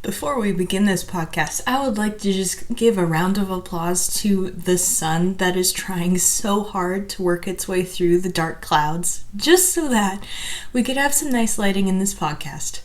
Before we begin this podcast, I would like to just give a round of applause to the sun that is trying so hard to work its way through the dark clouds, just so that we could have some nice lighting in this podcast.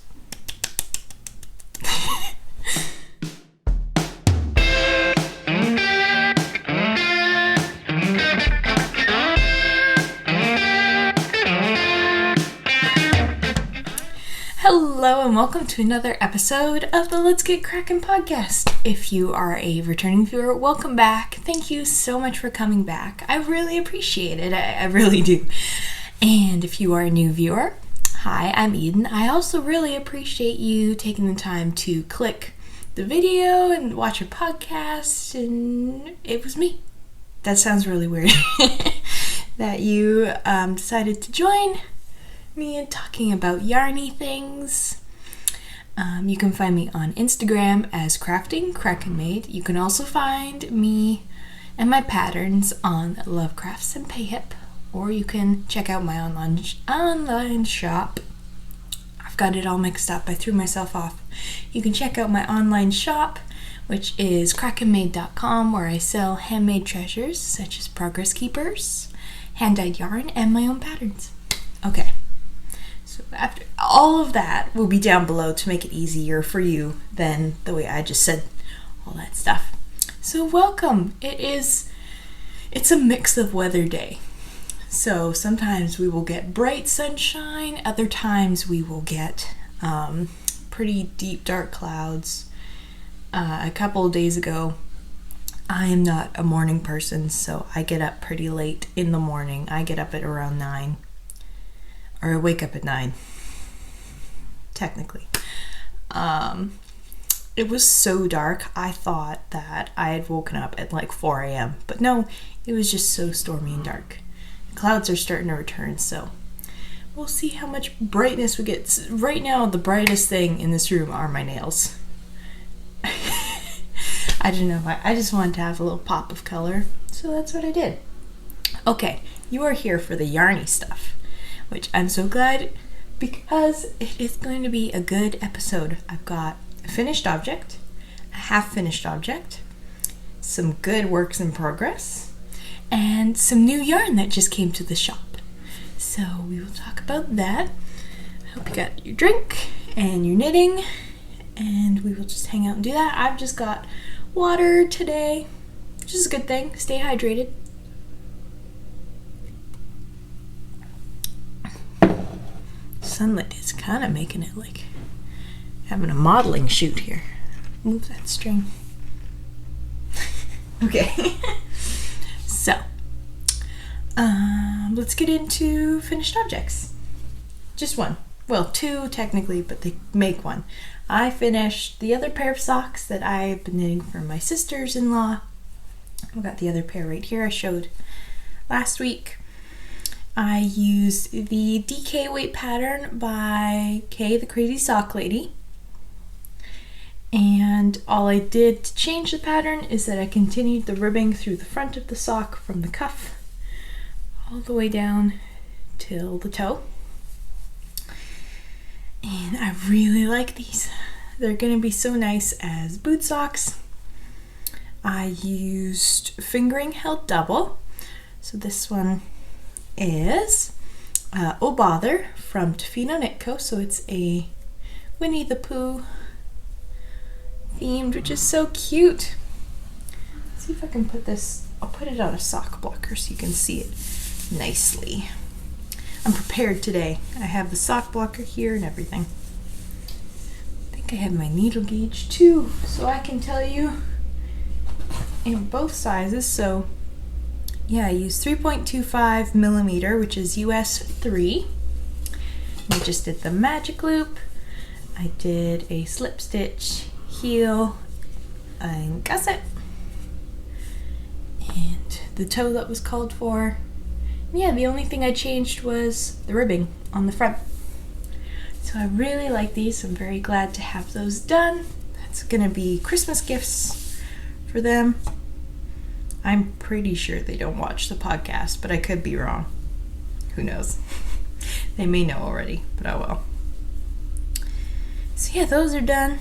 Hello and welcome to another episode of the Let's Get Kraken podcast. If you are a returning viewer, welcome back. Thank you so much for coming back. I really appreciate it. I really do. And if you are a new viewer, hi, I'm Eden. I also really appreciate you taking the time to click the video and watch a podcast. And it was me. That sounds really weird. That you decided to join me and talking about yarny things. You can find me on Instagram as crafting Kraken Made. You can also find me and my patterns on Lovecrafts and Payhip, or you can check out my online shop. I've got it all mixed up. I threw myself off. You can check out my online shop, which is krakenmade.com, where I sell handmade treasures such as progress keepers, hand-dyed yarn, and my own patterns. Okay. So after all of that will be down below to make it easier for you than the way I just said all that stuff. So welcome. It's a mix of weather day. So sometimes we will get bright sunshine, other times we will get pretty deep dark clouds. A couple of days ago, I am not a morning person, so I get up pretty late in the morning. I get up at around 9. Or I wake up at 9, technically. It was so dark, I thought that I had woken up at like 4 a.m. But no, it was just so stormy and dark. The clouds are starting to return, so we'll see how much brightness we get. Right now, the brightest thing in this room are my nails. I don't know, I just wanted to have a little pop of color, so that's what I did. Okay, you are here for the yarny stuff, which I'm so glad, because it is going to be a good episode. I've got a finished object, a half-finished object, some good works in progress, and some new yarn that just came to the shop. So we will talk about that. I hope you got your drink and your knitting, and we will just hang out and do that. I've just got water today, which is a good thing. Stay hydrated. Sunlight is kind of making it like having a modeling shoot here. Move that string. Okay. So, let's get into finished objects. Just one. Well, two technically, but they make one. I finished the other pair of socks that I've been knitting for my sisters-in-law. I've got the other pair right here I showed last week. I used the DK weight pattern by Kay, the Crazy Sock Lady. And all I did to change the pattern is that I continued the ribbing through the front of the sock from the cuff all the way down till the toe. And I really like these. They're going to be so nice as boot socks. I used fingering held double. So this one is Oh Bother from Tofino Knit Co. So it's a Winnie the Pooh themed, which is so cute. Let's see if I can put this, I'll put it on a sock blocker so you can see it nicely. I'm prepared today. I have the sock blocker here and everything. I think I have my needle gauge too, so I can tell you in both sizes. So yeah, I used 3.25 millimeter, which is US 3. I just did the magic loop. I did a slip stitch, heel, and gusset, and the toe that was called for. Yeah, the only thing I changed was the ribbing on the front. So I really like these. I'm very glad to have those done. That's gonna be Christmas gifts for them. I'm pretty sure they don't watch the podcast, but I could be wrong. Who knows? They may know already, but oh well. So yeah, those are done.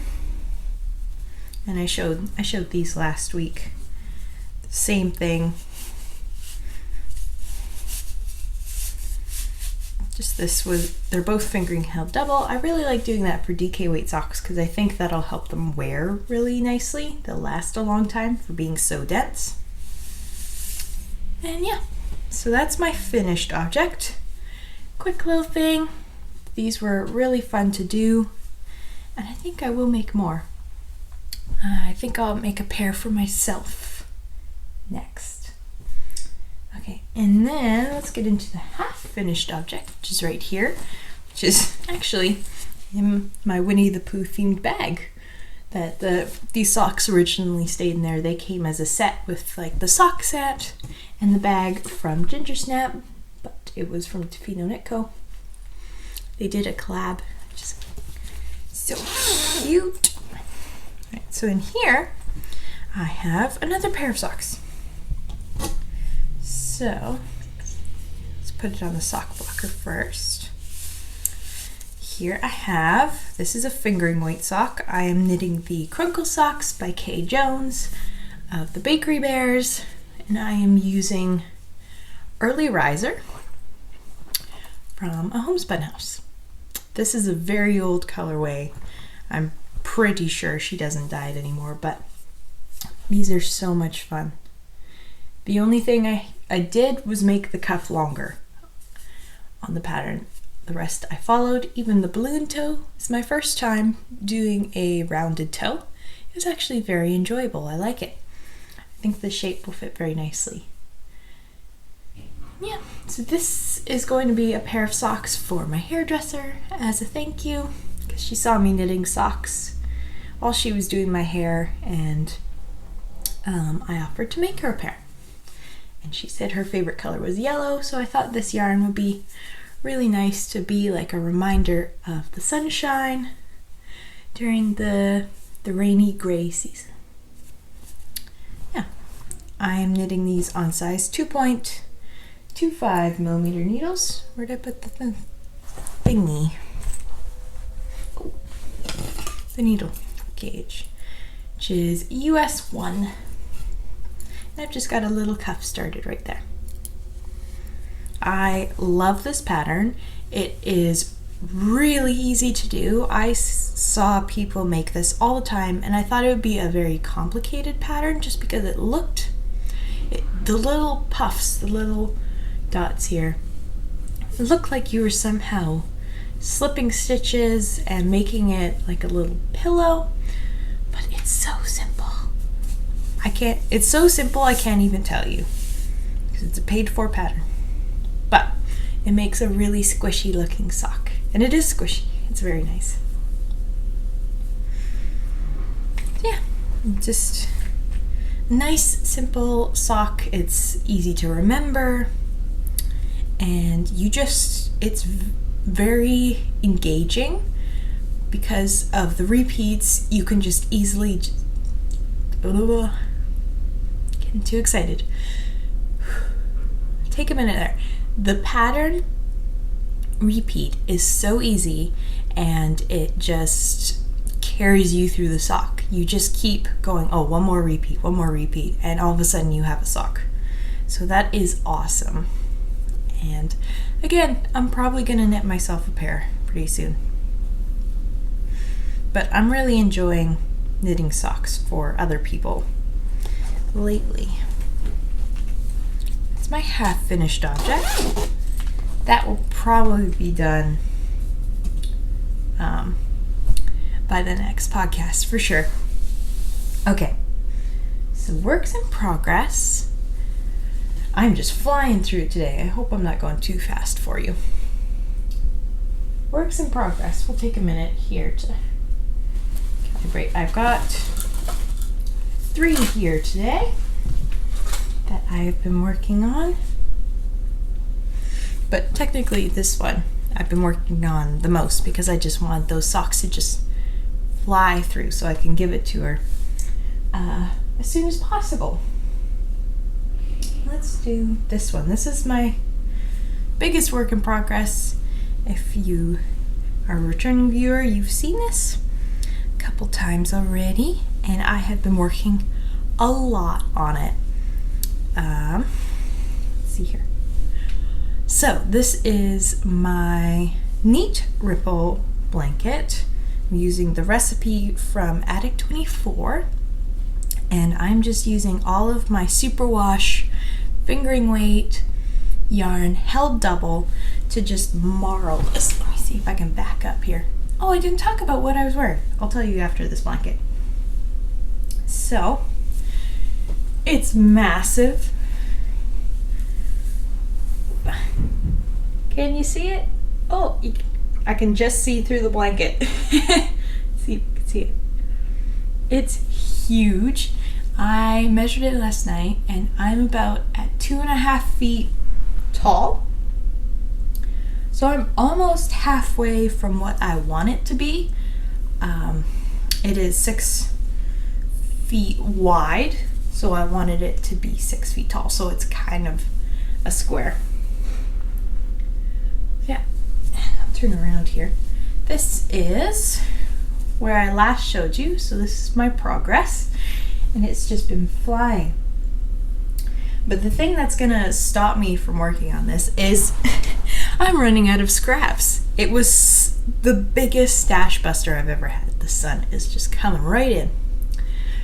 And I showed these last week. Same thing. They're both fingering held double. I really like doing that for DK weight socks because I think that'll help them wear really nicely. They'll last a long time for being so dense. And yeah, so that's my finished object. Quick little thing. These were really fun to do, and I think I will make more. I think I'll make a pair for myself next. Okay, and then let's get into the half-finished object, which is right here, which is actually in my Winnie the Pooh themed bag. These socks originally stayed in there. They came as a set with like the sock set and the bag from Ginger Snap, but it was from Tofino Knit Co. They did a collab, which is so cute. Right, so in here, I have another pair of socks. So let's put it on the sock blocker first. Here I have, this is a fingering weight sock. I am knitting the Crunckle Socks by Kay Jones of the Bakery Bears, and I am using Early Riser from a homespun house. This is a very old colorway. I'm pretty sure she doesn't dye it anymore, but these are so much fun. The only thing I did was make the cuff longer on the pattern. The rest I followed. Even the balloon toe is my first time doing a rounded toe. It was actually very enjoyable. I like it. I think the shape will fit very nicely. Yeah, so this is going to be a pair of socks for my hairdresser as a thank you, because she saw me knitting socks while she was doing my hair, and I offered to make her a pair. And she said her favorite color was yellow, so I thought this yarn would be really nice to be like a reminder of the sunshine during the rainy gray season. Yeah, I am knitting these on size 2.25 millimeter needles. Where'd I put the thingy? Oh, the needle gauge, which is US 1. And I've just got a little cuff started right there. I love this pattern. It is really easy to do. I saw people make this all the time, and I thought it would be a very complicated pattern just because the little puffs, the little dots here, it looked like you were somehow slipping stitches and making it like a little pillow, but it's so simple. It's so simple I can't even tell you, because it's a paid for pattern. But it makes a really squishy looking sock. And it is squishy. It's very nice. Yeah, just a nice, simple sock. It's easy to remember. And it's very engaging because of the repeats. You can just easily, getting too excited. Take a minute there. The pattern repeat is so easy, and it just carries you through the sock. You just keep going, oh, one more repeat, and all of a sudden you have a sock. So that is awesome. And again, I'm probably gonna knit myself a pair pretty soon. But I'm really enjoying knitting socks for other people lately. It's my half finished object. That will probably be done by the next podcast for sure. Okay, so works in progress. I'm just flying through it today. I hope I'm not going too fast for you. Works in progress. We'll take a minute here to calibrate. I've got 3 here today that I've been working on. But technically this one I've been working on the most because I just wanted those socks to just fly through so I can give it to her as soon as possible. Let's do this one. This is my biggest work in progress. If you are a returning viewer, you've seen this a couple times already, and I have been working a lot on it. Let's see here. So this is my Neat Ripple blanket. I'm using the recipe from Attic 24, and I'm just using all of my superwash fingering weight yarn held double to just marl this. Let me see if I can back up here. Oh, I didn't talk about what I was wearing. I'll tell you after this blanket. So it's massive. Can you see it? Oh, I can just see through the blanket. See, you can see it. It's huge. I measured it last night, and I'm about at 2.5 feet tall. So I'm almost halfway from what I want it to be. It is 6 feet wide, so I wanted it to be 6 feet tall. So it's kind of a square. Yeah, I'll turn around here. This is where I last showed you. So this is my progress, and it's just been flying. But the thing that's gonna stop me from working on this is I'm running out of scraps. It was the biggest stash buster I've ever had. The sun is just coming right in.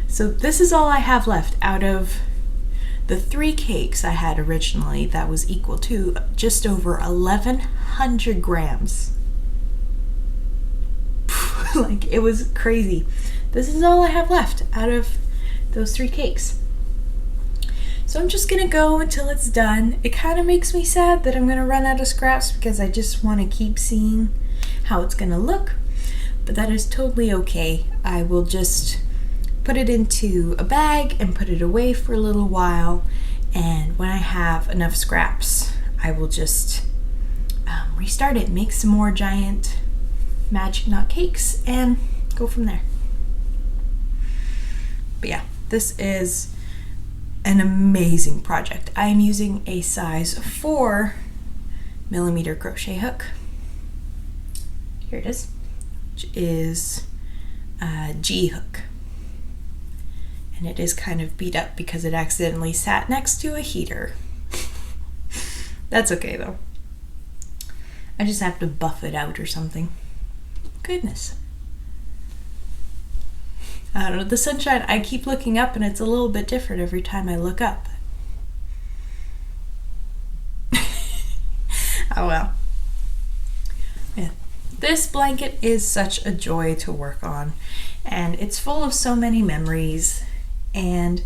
So this is all I have left out of the 3 cakes I had originally. That was equal to just over 1,100 grams. Like, it was crazy. This is all I have left out of those 3 cakes. So I'm just gonna go until it's done. It kind of makes me sad that I'm gonna run out of scraps because I just want to keep seeing how it's gonna look, but that is totally okay. I will just put it into a bag and put it away for a little while, and when I have enough scraps, I will just restart it, make some more giant magic knot cakes, and go from there. But yeah, this is an amazing project. I am using a size 4mm crochet hook. Here it is, which is a G hook. And it is kind of beat up because it accidentally sat next to a heater. That's okay though. I just have to buff it out or something. Goodness. I don't know, the sunshine, I keep looking up and it's a little bit different every time I look up. Oh well. Yeah. This blanket is such a joy to work on, and it's full of so many memories, and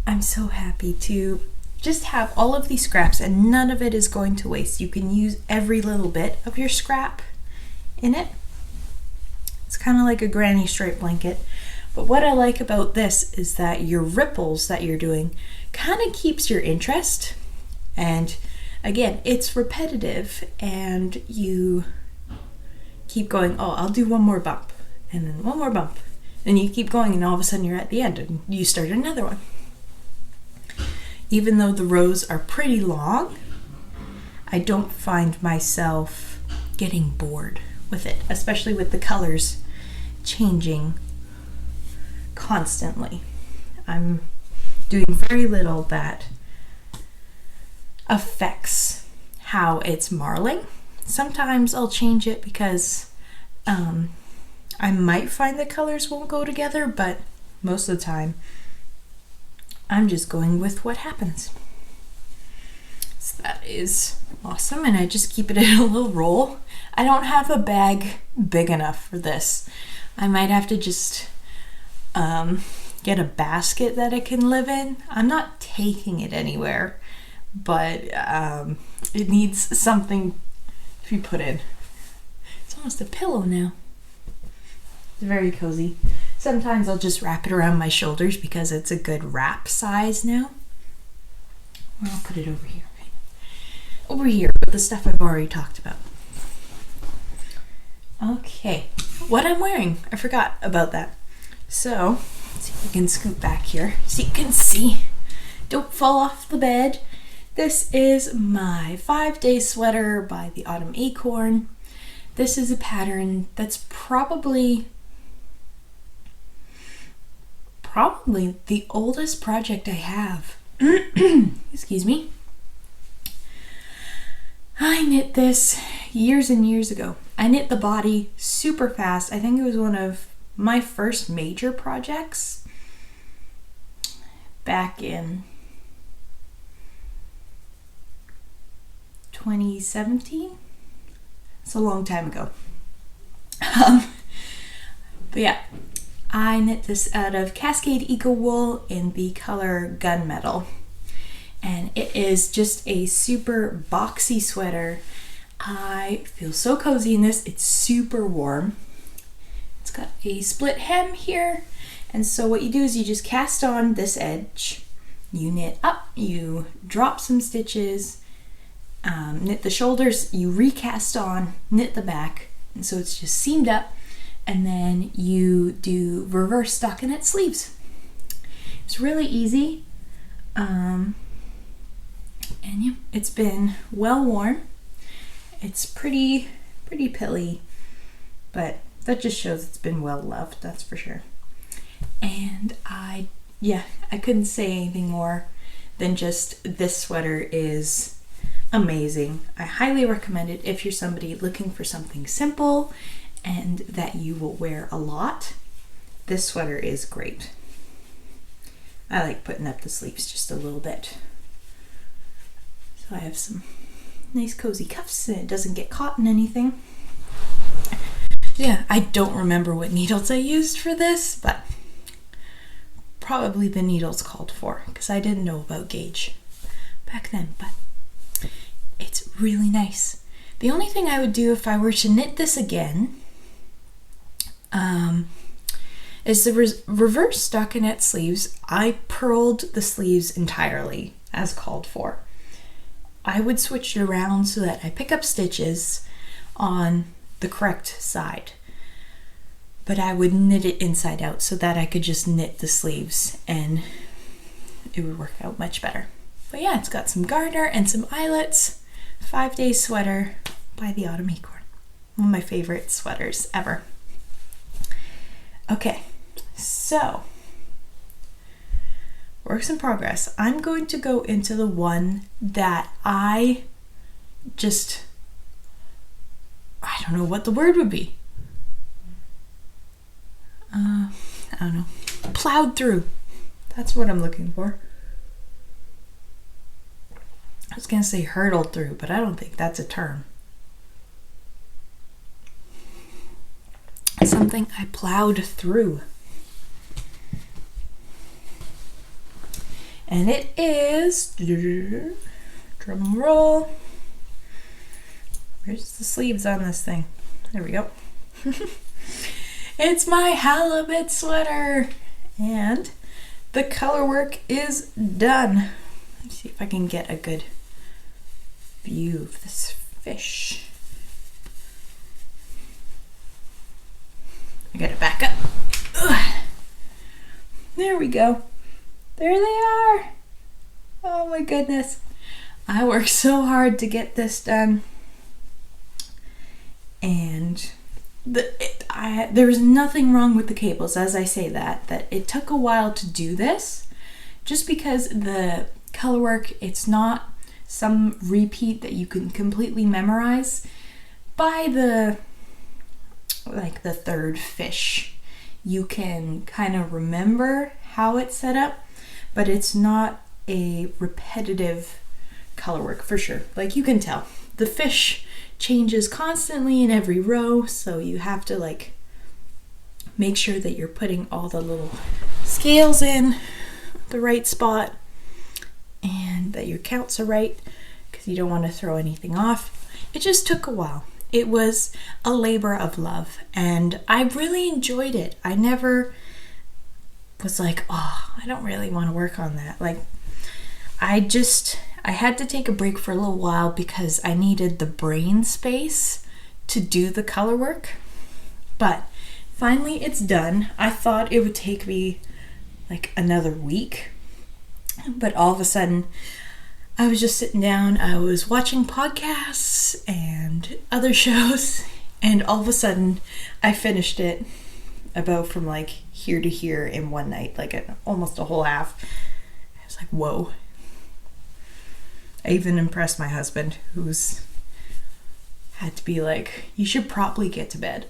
I'm so happy to just have all of these scraps, and none of it is going to waste. You can use every little bit of your scrap in it. It's kind of like a granny stripe blanket. But what I like about this is that your ripples that you're doing kind of keeps your interest. And again, it's repetitive, and you keep going, oh, I'll do one more bump, and then one more bump. And you keep going, and all of a sudden you're at the end, and you start another one. Even though the rows are pretty long, I don't find myself getting bored with it, especially with the colors changing constantly. I'm doing very little that affects how it's marling. Sometimes I'll change it because I might find the colors won't go together, but most of the time I'm just going with what happens. So that is awesome, and I just keep it in a little roll. I don't have a bag big enough for this. I might have to just get a basket that it can live in. I'm not taking it anywhere, but it needs something to be put in. It's almost a pillow now. It's very cozy. Sometimes I'll just wrap it around my shoulders because it's a good wrap size now. Or I'll put it over here. Over here with the stuff I've already talked about. Okay, what I'm wearing, I forgot about that. So, let's see if we can scoot back here so you can see. Don't fall off the bed. This is my 5-day sweater by the Autumn Acorn. This is a pattern that's probably probably the oldest project I have. Excuse me. I knit this years and years ago. I knit the body super fast. I think it was one of my first major projects back in 2017. It's a long time ago. But yeah, I knit this out of Cascade Eco Wool in the color Gunmetal. And it is just a super boxy sweater. I feel so cozy in this. It's super warm. It's got a split hem here. And so what you do is you just cast on this edge. You knit up, you drop some stitches, knit the shoulders, you recast on, knit the back. And so it's just seamed up. And then you do reverse stockinette sleeves. It's really easy. And yeah, it's been well worn. It's pretty pilly, but that just shows it's been well loved, that's for sure. And I couldn't say anything more than just this sweater is amazing. I highly recommend it if you're somebody looking for something simple and that you will wear a lot. This sweater is great. I like putting up the sleeves just a little bit. So I have some nice cozy cuffs and it doesn't get caught in anything. Yeah, I don't remember what needles I used for this, but probably the needles called for because I didn't know about gauge back then, but it's really nice. The only thing I would do if I were to knit this again is the reverse stockinette sleeves. I purled the sleeves entirely as called for. I would switch it around so that I pick up stitches on the correct side, but I would knit it inside out so that I could just knit the sleeves and it would work out much better. But yeah, it's got some garter and some eyelets. 5-day sweater by the Autumn Acorn. One of my favorite sweaters ever. Okay, so works in progress. I'm going to go into the one that I don't know what the word would be. I don't know. Plowed through. That's what I'm looking for. I was going to say hurtled through, but I don't think that's a term. Something I plowed through. And it is, drum roll. Where's the sleeves on this thing? There we go. It's my Halibut Sweater. And the color work is done. Let's see if I can get a good view of this fish. I gotta back up. Ugh. There we go. There they are. Oh my goodness. I worked so hard to get this done. And there was nothing wrong with the cables, as I say that it took a while to do this, just because the color work, it's not some repeat that you can completely memorize. By the third fish, you can kind of remember how it's set up, but it's not a repetitive color work for sure. Like you can tell the fish changes constantly in every row, so you have to make sure that you're putting all the little scales in the right spot and that your counts are right, because you don't want to throw anything off. It just took a while. It was a labor of love and I really enjoyed it. I never was like, oh, I don't really want to work on that. I had to take a break for a little while because I needed the brain space to do the color work. But finally it's done. I thought it would take me another week, but all of a sudden I was just sitting down, I was watching podcasts and other shows, and all of a sudden I finished it about from like here to here in one night, like almost a whole half. I was like, whoa. I even impressed my husband, who's had to be like, you should probably get to bed.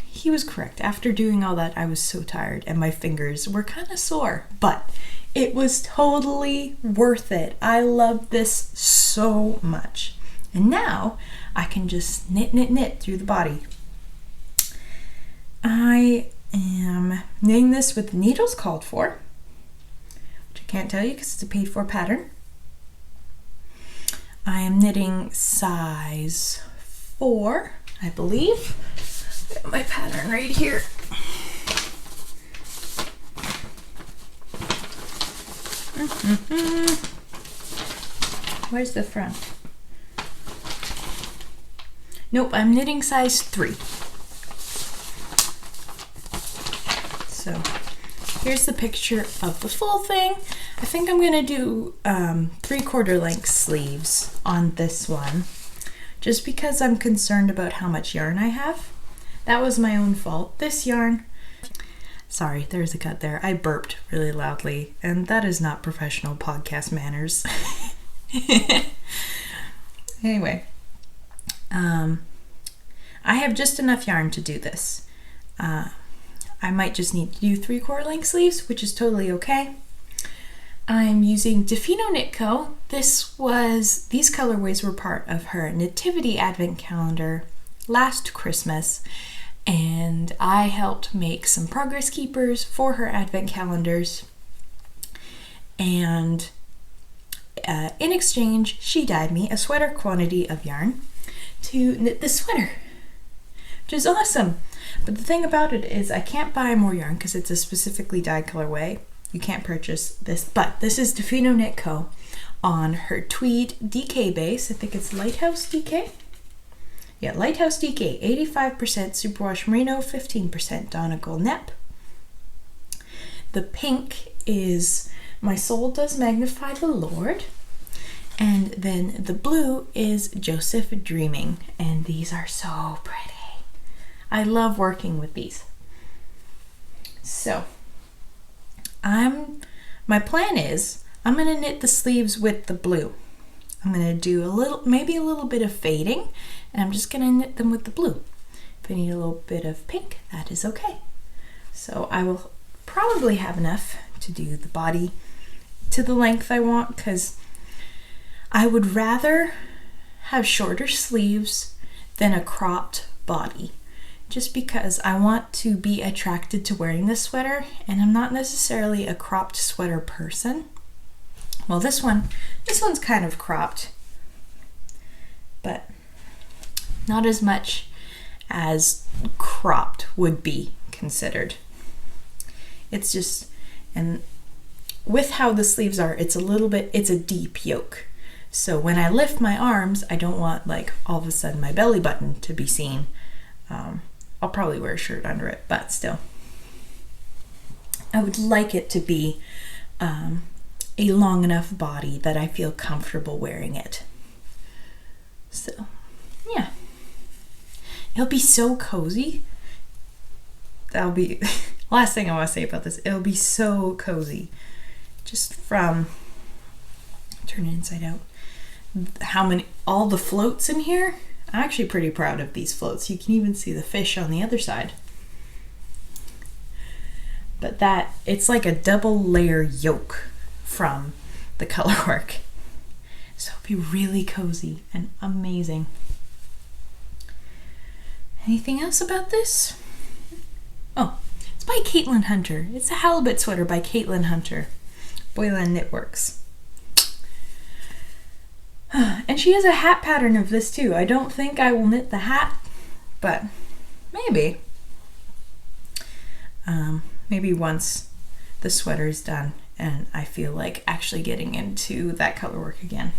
He was correct. After doing all that, I was so tired and my fingers were kind of sore, but it was totally worth it. I love this so much. And now I can just knit through the body. I am knitting this with needles called for, which I can't tell you because it's a paid for pattern. I am knitting size 4, I believe. I got my pattern right here. Where's the front? Nope, I'm knitting size 3. So here's the picture of the full thing. I think I'm gonna do 3/4 length sleeves on this one, just because I'm concerned about how much yarn I have. That was my own fault. This yarn, sorry, there's a cut there. I burped really loudly, and that is not professional podcast manners. Anyway, I have just enough yarn to do this. I might just need to do 3/4 length sleeves, which is totally okay. I'm using Defino Knit Co. These colorways were part of her Nativity Advent Calendar last Christmas, and I helped make some progress keepers for her Advent calendars. And in exchange, she dyed me a sweater quantity of yarn to knit this sweater, which is awesome. But the thing about it is I can't buy more yarn because it's a specifically dyed colorway. You can't purchase this, but this is Defino Knit Co. on her tweed DK base. I think it's Lighthouse DK. Yeah, Lighthouse DK, 85% superwash merino, 15% Donegal Nep. The pink is My Soul Does Magnify the Lord. And then the blue is Joseph Dreaming. And these are so pretty. I love working with these. So, my plan is I'm going to knit the sleeves with the blue. I'm going to do maybe a little bit of fading, and I'm just going to knit them with the blue. If I need a little bit of pink, that is okay. So I will probably have enough to do the body to the length I want, because I would rather have shorter sleeves than a cropped body, just because I want to be attracted to wearing this sweater, and I'm not necessarily a cropped sweater person. Well, this one's kind of cropped, but not as much as cropped would be considered. It's just, and with how the sleeves are, it's a deep yoke. So when I lift my arms, I don't want like all of a sudden my belly button to be seen. I'll probably wear a shirt under it, but still. I would like it to be a long enough body that I feel comfortable wearing it. So, yeah. It'll be so cozy. That'll be last thing I want to say about this. It'll be so cozy. Just from, turn it inside out. All the floats in here. I'm actually pretty proud of these floats. You can even see the fish on the other side. But it's like a double layer yoke from the color work. So it'll be really cozy and amazing. Anything else about this? Oh, it's by Caitlin Hunter. It's a Halibut Sweater by Caitlin Hunter. Boylan Knitworks. And she has a hat pattern of this too. I don't think I will knit the hat, but maybe. Maybe once the sweater is done and I feel like actually getting into that color work again.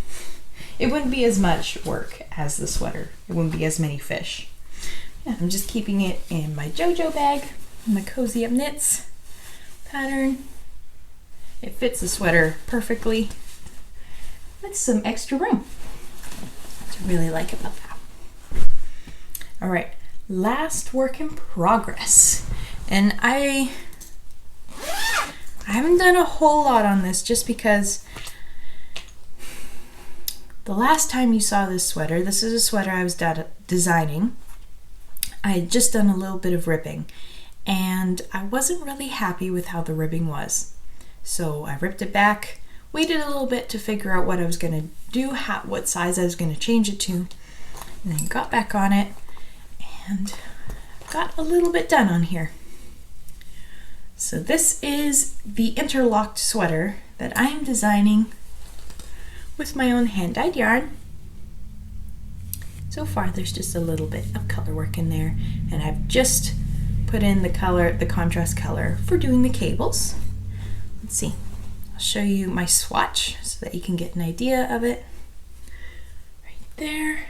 It wouldn't be as much work as the sweater. It wouldn't be as many fish. Yeah, I'm just keeping it in my JoJo bag, my Cozy Up Knits pattern. It fits the sweater perfectly. With some extra room, which I really like about that. All right, last work in progress. And I haven't done a whole lot on this just because the last time you saw this sweater, this is a sweater I was designing. I had just done a little bit of ribbing and I wasn't really happy with how the ribbing was. So I ripped it back, waited a little bit to figure out what I was going to do, what size I was going to change it to, and then got back on it and got a little bit done on here. So this is the interlocked sweater that I am designing with my own hand-dyed yarn. So far there's just a little bit of color work in there, and I've just put in the contrast color for doing the cables. Let's see, I'll show you my swatch so that you can get an idea of it. Right there.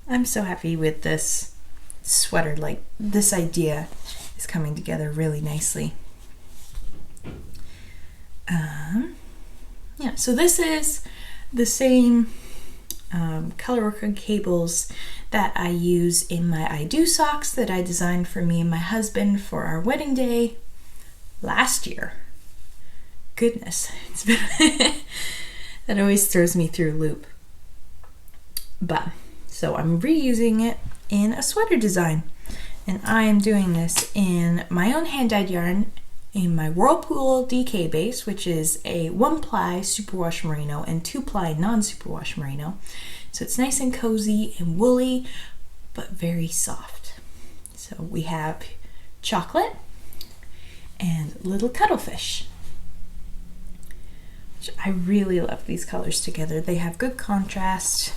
I'm so happy with this sweater, like this idea is coming together really nicely. Yeah, so this is the same color work on cables that I use in my I Do socks that I designed for me and my husband for our wedding day last year. Goodness, it's been that always throws me through a loop. But so I'm reusing it in a sweater design, and I am doing this in my own hand-dyed yarn in my Whirlpool DK base, which is a 1-ply superwash merino and 2-ply non-superwash merino. So it's nice and cozy and woolly, but very soft. So we have chocolate and little cuttlefish, which I really love these colors together. They have good contrast,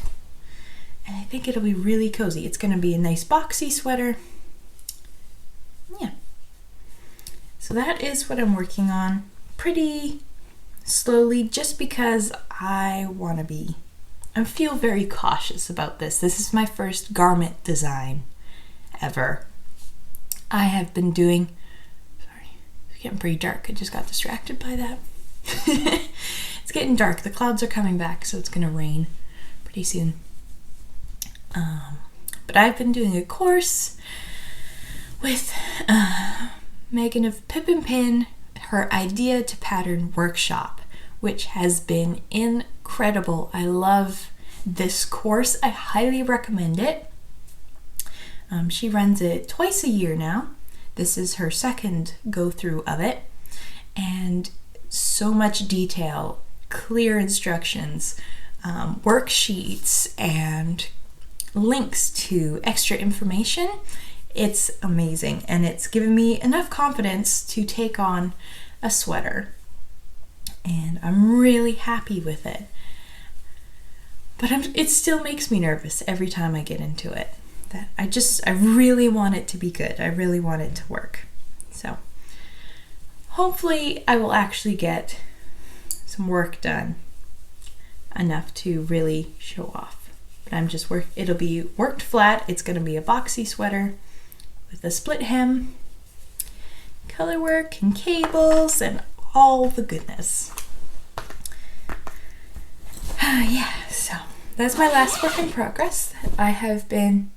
and I think it'll be really cozy. It's going to be a nice boxy sweater. Yeah. So that is what I'm working on pretty slowly, just because I feel very cautious about this. This is my first garment design ever. I have been doing, sorry, it's getting pretty dark. I just got distracted by that. It's getting dark. The clouds are coming back, so it's gonna rain pretty soon. But I've been doing a course with Megan of Pip and Pin, her Idea to Pattern workshop, which has been incredible. I love this course. I highly recommend it. She runs it twice a year now. This is her second go through of it, and so much detail, clear instructions, worksheets, and links to extra information. It's amazing, and it's given me enough confidence to take on a sweater, and I'm really happy with it. But it still makes me nervous every time I get into it. That I really want it to be good. I really want it to work. So hopefully I will actually get some work done enough to really show off. But it'll be worked flat. It's going to be a boxy sweater with a split hem, color work and cables and all the goodness. Yeah, so that's my last work in progress that I have been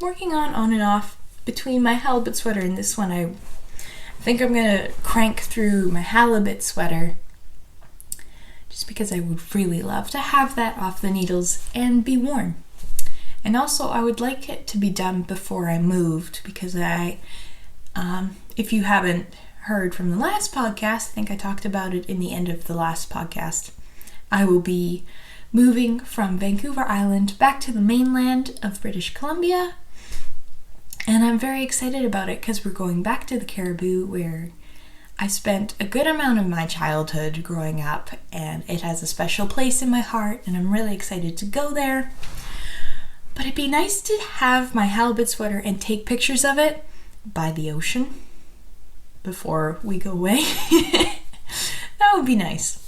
working on and off between my Halibut Sweater and this one. I think I'm gonna crank through my Halibut Sweater just because I would really love to have that off the needles and be worn. And also I would like it to be done before I moved, because if you haven't heard from the last podcast, I think I talked about it in the end of the last podcast, I will be moving from Vancouver Island back to the mainland of British Columbia. And I'm very excited about it because we're going back to the Cariboo, where I spent a good amount of my childhood growing up, and it has a special place in my heart, and I'm really excited to go there. But it'd be nice to have my Halibut Sweater and take pictures of it by the ocean before we go away. That would be nice.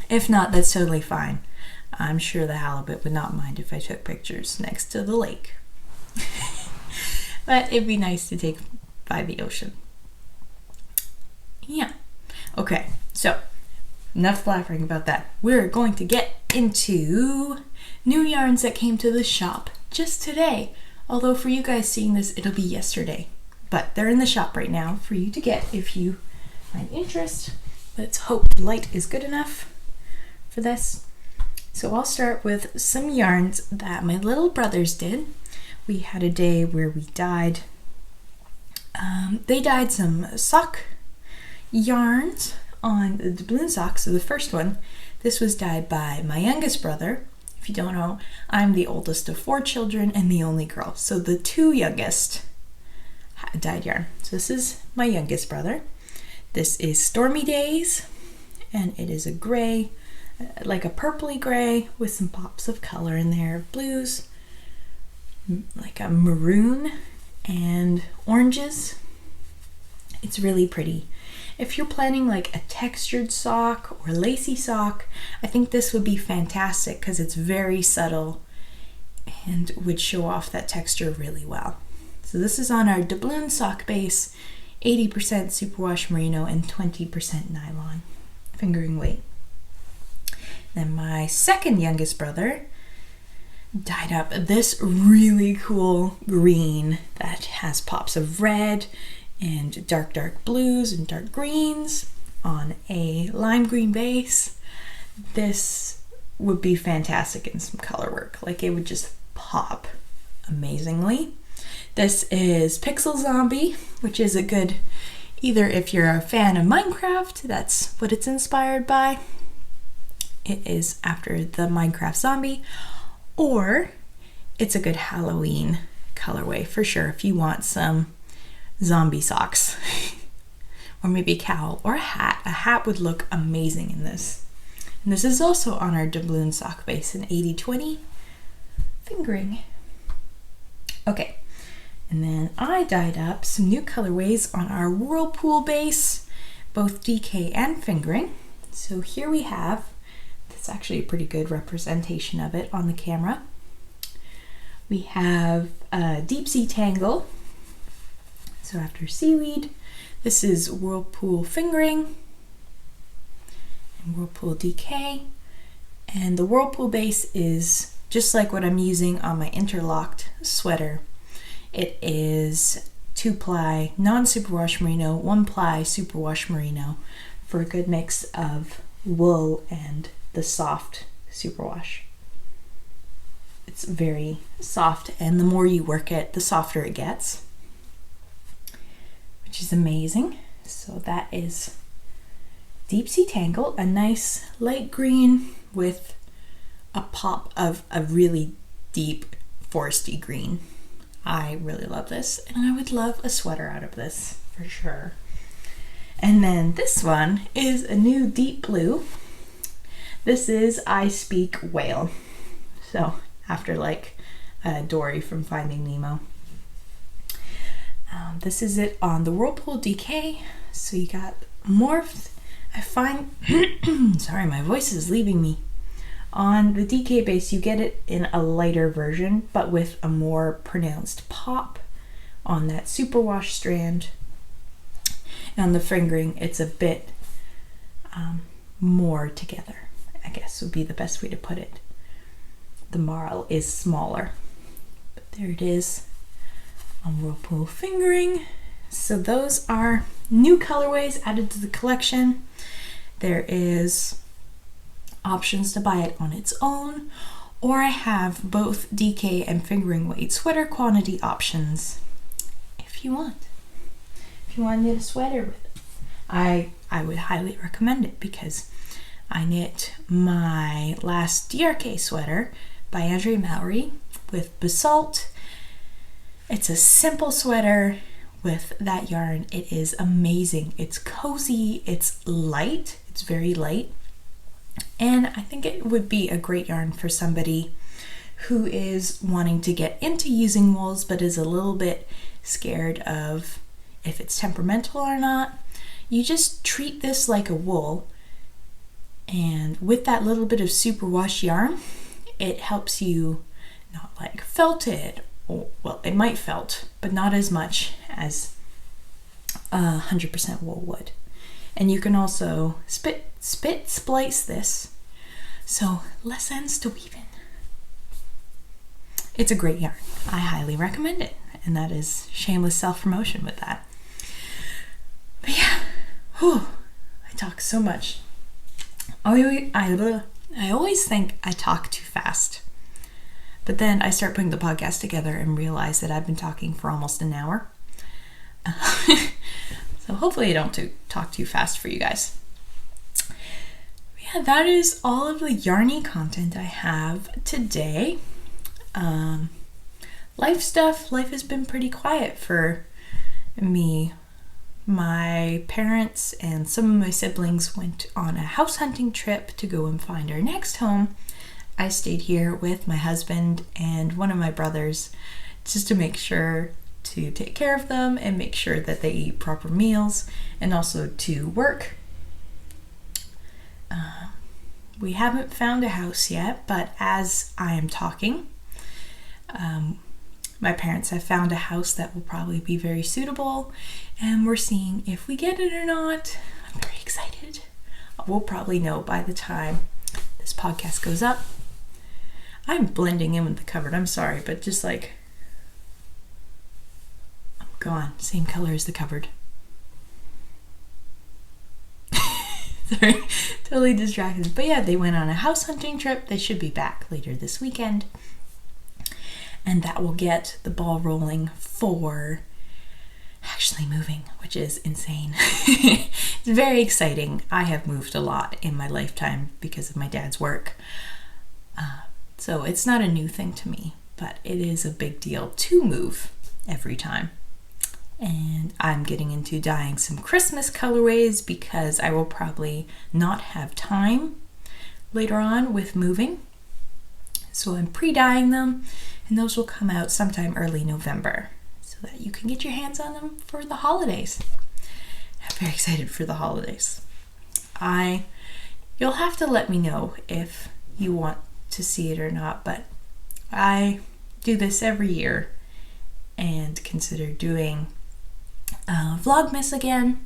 If not, that's totally fine. I'm sure the halibut would not mind if I took pictures next to the lake. But it'd be nice to take by the ocean. Yeah. Okay, so enough blabbering about that. We're going to get into new yarns that came to the shop just today. Although for you guys seeing this, it'll be yesterday. But they're in the shop right now for you to get if you find interest. Let's hope the light is good enough for this. So I'll start with some yarns that my little brothers did. We had a day where we dyed, they dyed some sock yarns on the doubloon socks. So the first one, this was dyed by my youngest brother. If you don't know, I'm the oldest of 4 children and the only girl. So the 2 youngest dyed yarn. So this is my youngest brother. This is Stormy Days, and it is a gray, like a purpley gray with some pops of color in there, blues, like a maroon and oranges. It's really pretty. If you're planning like a textured sock or lacy sock, I think this would be fantastic because it's very subtle and would show off that texture really well. So this is on our doubloon sock base, 80% superwash merino and 20% nylon fingering weight. Then my second youngest brother dyed up this really cool green that has pops of red and dark blues and dark greens on a lime green base. This would be fantastic in some color work. Like, it would just pop amazingly. This is Pixel Zombie, which is a good, either if you're a fan of Minecraft, that's what it's inspired by. It is after the Minecraft zombie, or it's a good Halloween colorway for sure if you want some zombie socks. Or maybe a cowl or a hat. A hat would look amazing in this. And this is also on our doubloon sock base in 80/20 fingering. Okay, and then I dyed up some new colorways on our Whirlpool base, both DK and fingering. So here we have, it's actually a pretty good representation of it on the camera. We have a Deep Sea Tangle. So after seaweed, this is Whirlpool fingering and Whirlpool DK. And the Whirlpool base is just like what I'm using on my interlocked sweater. It is 2-ply non-superwash merino, 1-ply superwash merino for a good mix of wool and the soft superwash. It's very soft, and the more you work it, the softer it gets, which is amazing. So that is Deep Sea Tangle, a nice light green with a pop of a really deep foresty green. I really love this, and I would love a sweater out of this for sure. And then this one is a new deep blue. This is I Speak Whale. So after like Dory from Finding Nemo. This is it on the Whirlpool DK. So you got more, I find, sorry, my voice is leaving me. On the DK base, you get it in a lighter version, but with a more pronounced pop on that superwash strand. And on the fingering, it's a bit more together, I guess would be the best way to put it. The marl is smaller, but there it is on Whirlpool fingering. So those are new colorways added to the collection. There is options to buy it on its own, or I have both DK and fingering weight sweater quantity options if you want. If you want to knit a sweater with it, I would highly recommend it because I knit my last DRK sweater by Andrea Mallory with Basalt. It's a simple sweater with that yarn. It is amazing. It's cozy, it's light, it's very light. And I think it would be a great yarn for somebody who is wanting to get into using wools but is a little bit scared of if it's temperamental or not. You just treat this like a wool, and with that little bit of superwash yarn, it helps you not like felt it, or, well, it might felt, but not as much as 100% wool would. And you can also splice this, so less ends to weave in. It's a great yarn. I highly recommend it. And that is shameless self-promotion with that. But yeah, I talk so much. I always think I talk too fast. But then I start putting the podcast together and realize that I've been talking for almost an hour. So hopefully I don't talk too fast for you guys. Yeah, that is all of the yarny content I have today. Life has been pretty quiet for me. My parents and some of my siblings went on a house hunting trip to go and find our next home. I stayed here with my husband and one of my brothers just to make sure to take care of them and make sure that they eat proper meals, and also to work. We haven't found a house yet, but as I am talking, my parents have found a house that will probably be very suitable, and we're seeing if we get it or not. I'm very excited. We'll probably know by the time this podcast goes up. I'm blending in with the cupboard. I'm sorry, but just like, I'm gone. Same color as the cupboard. Sorry, totally distracted. But yeah, they went on a house hunting trip. They should be back later this weekend. And that will get the ball rolling for actually moving, which is insane. It's very exciting. I have moved a lot in my lifetime because of my dad's work. So it's not a new thing to me, but it is a big deal to move every time. And I'm getting into dyeing some Christmas colorways because I will probably not have time later on with moving. So I'm pre-dyeing them, and those will come out sometime early November so that you can get your hands on them for the holidays. I'm very excited for the holidays. You'll have to let me know if you want to see it or not, but I do this every year and consider doing Vlogmas again,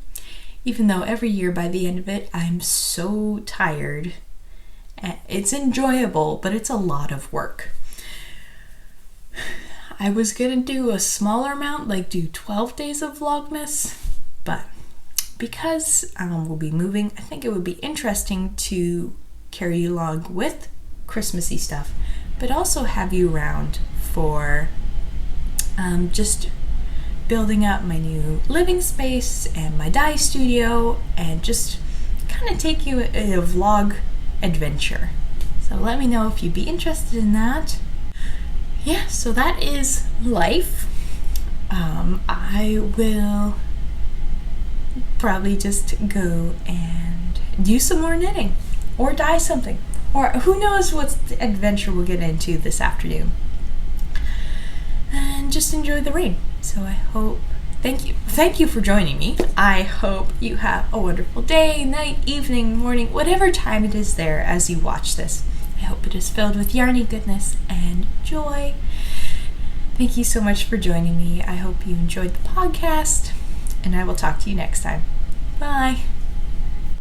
even though every year by the end of it I'm so tired. It's enjoyable, but it's a lot of work. I was gonna do a smaller amount, like do 12 days of Vlogmas, but because we'll be moving, I think it would be interesting to carry you along with Christmassy stuff, but also have you around for just building up my new living space and my dye studio, and just kind of take you a vlog adventure. So let me know if you'd be interested in that. Yeah, so that is life. I will probably just go and do some more knitting or dye something, or who knows what adventure we'll get into this afternoon, and just enjoy the rain. So I hope, thank you for joining me. I hope you have a wonderful day, night, evening, morning, whatever time it is there as you watch this. I hope it is filled with yarny goodness and joy. Thank you so much for joining me. I hope you enjoyed the podcast, and I will talk to you next time. Bye.